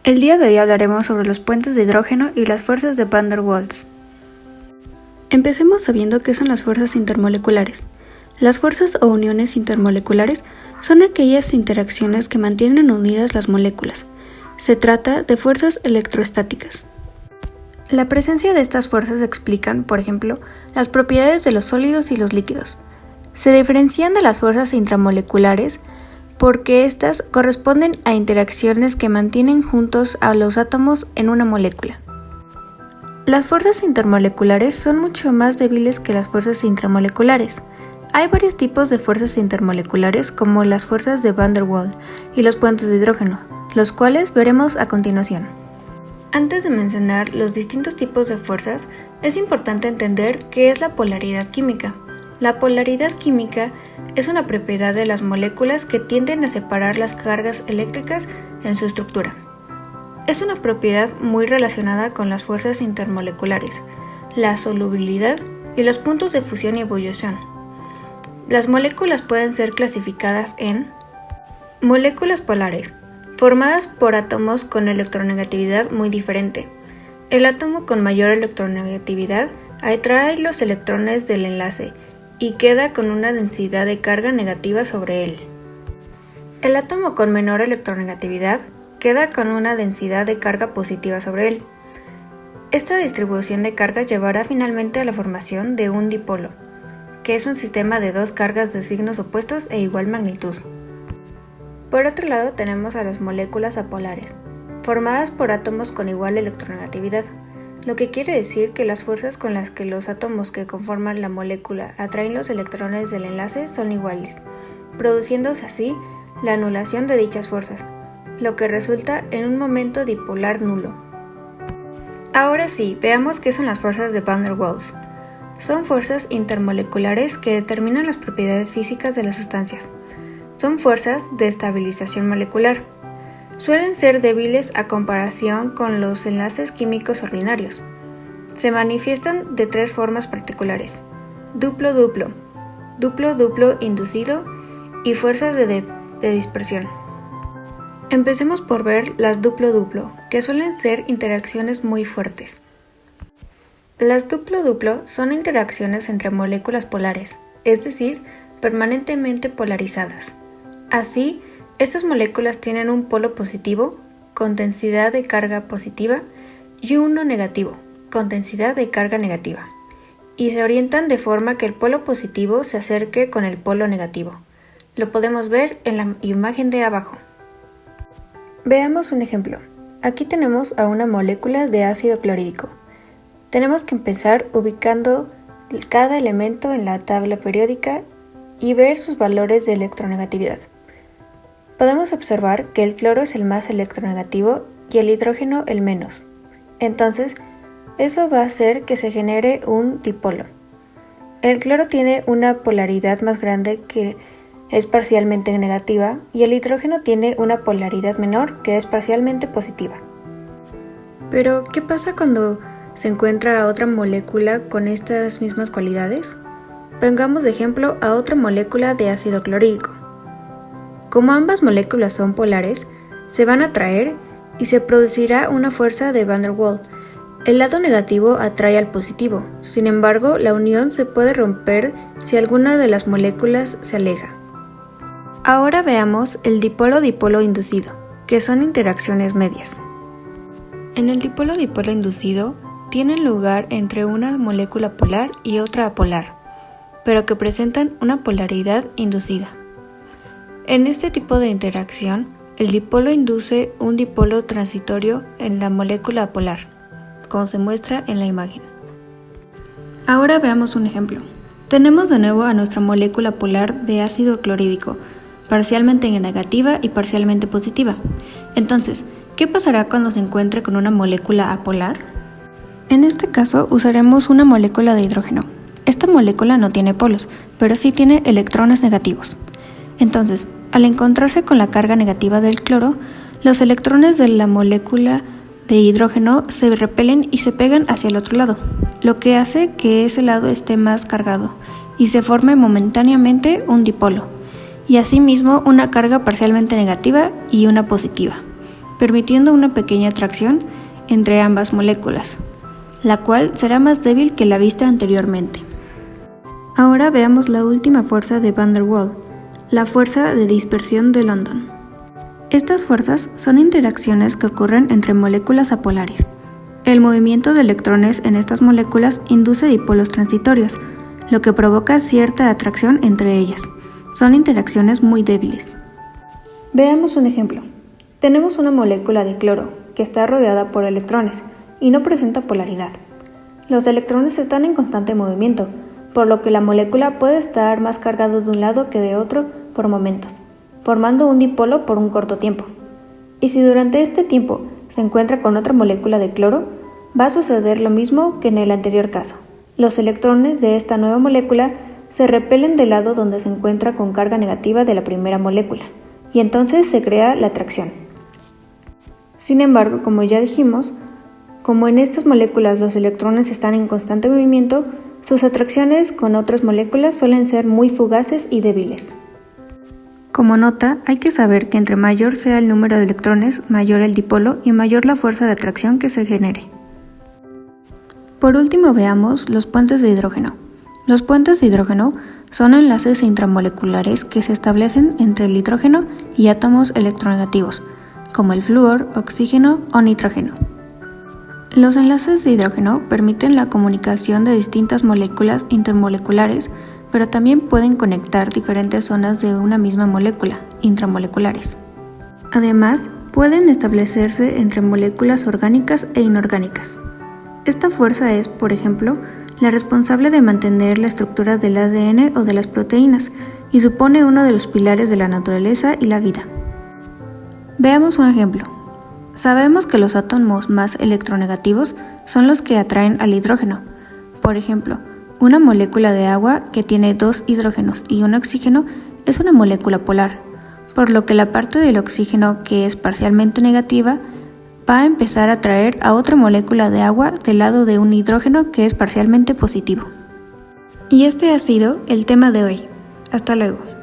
El día de hoy hablaremos sobre los puentes de hidrógeno y las fuerzas de Van der Waals. Empecemos sabiendo qué son las fuerzas intermoleculares. Las fuerzas o uniones intermoleculares son aquellas interacciones que mantienen unidas las moléculas. Se trata de fuerzas electrostáticas. La presencia de estas fuerzas explican, por ejemplo, las propiedades de los sólidos y los líquidos. Se diferencian de las fuerzas intramoleculares porque éstas corresponden a interacciones que mantienen juntos a los átomos en una molécula. Las fuerzas intermoleculares son mucho más débiles que las fuerzas intramoleculares. Hay varios tipos de fuerzas intermoleculares como las fuerzas de Van der Waals y los puentes de hidrógeno, los cuales veremos a continuación. Antes de mencionar los distintos tipos de fuerzas, es importante entender qué es la polaridad química. La polaridad química es una propiedad de las moléculas que tienden a separar las cargas eléctricas en su estructura. Es una propiedad muy relacionada con las fuerzas intermoleculares, la solubilidad y los puntos de fusión y ebullición. Las moléculas pueden ser clasificadas en moléculas polares, formadas por átomos con electronegatividad muy diferente. El átomo con mayor electronegatividad atrae los electrones del enlace y queda con una densidad de carga negativa sobre él. El átomo con menor electronegatividad queda con una densidad de carga positiva sobre él. Esta distribución de cargas llevará finalmente a la formación de un dipolo, que es un sistema de dos cargas de signos opuestos e igual magnitud. Por otro lado tenemos a las moléculas apolares, formadas por átomos con igual electronegatividad, lo que quiere decir que las fuerzas con las que los átomos que conforman la molécula atraen los electrones del enlace son iguales, produciéndose así la anulación de dichas fuerzas, lo que resulta en un momento dipolar nulo. Ahora sí, veamos qué son las fuerzas de Van der Waals. Son fuerzas intermoleculares que determinan las propiedades físicas de las sustancias. Son fuerzas de estabilización molecular. Suelen ser débiles a comparación con los enlaces químicos ordinarios. Se manifiestan de tres formas particulares: duplo-duplo, duplo-duplo inducido y fuerzas de dispersión. Empecemos por ver las duplo-duplo, que suelen ser interacciones muy fuertes. Las duplo-duplo son interacciones entre moléculas polares, es decir, permanentemente polarizadas. Así, estas moléculas tienen un polo positivo, con densidad de carga positiva, y uno negativo, con densidad de carga negativa, y se orientan de forma que el polo positivo se acerque con el polo negativo. Lo podemos ver en la imagen de abajo. Veamos un ejemplo. Aquí tenemos a una molécula de ácido clorhídrico. Tenemos que empezar ubicando cada elemento en la tabla periódica y ver sus valores de electronegatividad. Podemos observar que el cloro es el más electronegativo y el hidrógeno el menos. Entonces, eso va a hacer que se genere un dipolo. El cloro tiene una polaridad más grande que es parcialmente negativa y el hidrógeno tiene una polaridad menor que es parcialmente positiva. Pero, ¿qué pasa cuando se encuentra otra molécula con estas mismas cualidades? Pongamos de ejemplo a otra molécula de ácido clorhídrico. Como ambas moléculas son polares, se van a atraer y se producirá una fuerza de Van der Waals. El lado negativo atrae al positivo, sin embargo, la unión se puede romper si alguna de las moléculas se aleja. Ahora veamos el dipolo-dipolo inducido, que son interacciones medias. En el dipolo-dipolo inducido, tienen lugar entre una molécula polar y otra apolar, pero que presentan una polaridad inducida. En este tipo de interacción, el dipolo induce un dipolo transitorio en la molécula apolar, como se muestra en la imagen. Ahora veamos un ejemplo. Tenemos de nuevo a nuestra molécula polar de ácido clorhídrico, parcialmente negativa y parcialmente positiva. Entonces, ¿qué pasará cuando se encuentre con una molécula apolar? En este caso usaremos una molécula de hidrógeno. Esta molécula no tiene polos, pero sí tiene electrones negativos. Entonces, al encontrarse con la carga negativa del cloro, los electrones de la molécula de hidrógeno se repelen y se pegan hacia el otro lado, lo que hace que ese lado esté más cargado y se forme momentáneamente un dipolo, y asimismo una carga parcialmente negativa y una positiva. permitiendo una pequeña atracción entre ambas moléculas, la cual será más débil que la vista anteriormente. Ahora veamos la última fuerza de Van der Waals, la fuerza de dispersión de London. Estas fuerzas son interacciones que ocurren entre moléculas apolares. El movimiento de electrones en estas moléculas induce dipolos transitorios, lo que provoca cierta atracción entre ellas. Son interacciones muy débiles. Veamos un ejemplo. Tenemos una molécula de cloro que está rodeada por electrones y no presenta polaridad. Los electrones están en constante movimiento, por lo que la molécula puede estar más cargada de un lado que de otro por momentos, formando un dipolo por un corto tiempo. Y si durante este tiempo se encuentra con otra molécula de cloro, va a suceder lo mismo que en el anterior caso. Los electrones de esta nueva molécula se repelen del lado donde se encuentra con carga negativa de la primera molécula, y entonces se crea la atracción. Sin embargo, como ya dijimos, como en estas moléculas los electrones están en constante movimiento, sus atracciones con otras moléculas suelen ser muy fugaces y débiles. Como nota, hay que saber que entre mayor sea el número de electrones, mayor el dipolo y mayor la fuerza de atracción que se genere. Por último, veamos los puentes de hidrógeno. Los puentes de hidrógeno son enlaces intramoleculares que se establecen entre el hidrógeno y átomos electronegativos, como el flúor, oxígeno o nitrógeno. Los enlaces de hidrógeno permiten la comunicación de distintas moléculas intermoleculares, pero también pueden conectar diferentes zonas de una misma molécula, intramoleculares. Además, pueden establecerse entre moléculas orgánicas e inorgánicas. Esta fuerza es, por ejemplo, la responsable de mantener la estructura del ADN o de las proteínas y supone uno de los pilares de la naturaleza y la vida. Veamos un ejemplo. Sabemos que los átomos más electronegativos son los que atraen al hidrógeno. Por ejemplo, una molécula de agua que tiene 2 hidrógenos y un oxígeno es una molécula polar, por lo que la parte del oxígeno que es parcialmente negativa va a empezar a atraer a otra molécula de agua del lado de un hidrógeno que es parcialmente positivo. Y este ha sido el tema de hoy. Hasta luego.